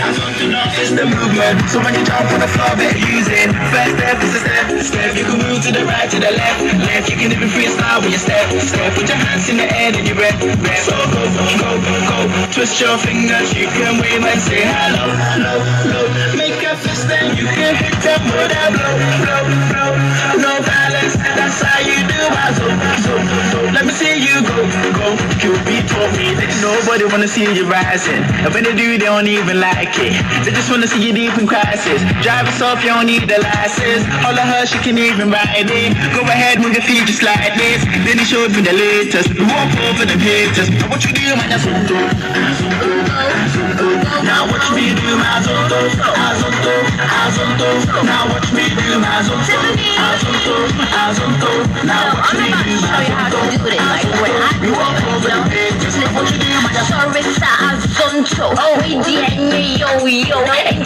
I'm on to north is the movement. So when you jump on the floor, better use it. First step is a step, step. You can move to the right, to the left, left. You can even freestyle when you step, step. Put your hands in the air and you rep, rep. So go, go, go. Twist your fingers, you can wave and say hello, hello, hello. Make a fist and you can hit them with a blow, blow, blow. No balance, that's how you do my so. Let me see you go, go. QB told me that nobody wanna see you rising. And when they do, they don't even like it. They just wanna see you deep in crisis. Drive us off, you don't need the license. All of her, she can even ride it. Go ahead, move your feet just like this. Then he showed me the latest. We walk over them haters. Now what you do, man, that's Zonto. Now watch me do my Zonto. Azonto. Now watch me do my Zonto. Azonto. Now watch me do my Zonto. Do it like what I do it, Sorry sa azonto, oh, yo, yo, and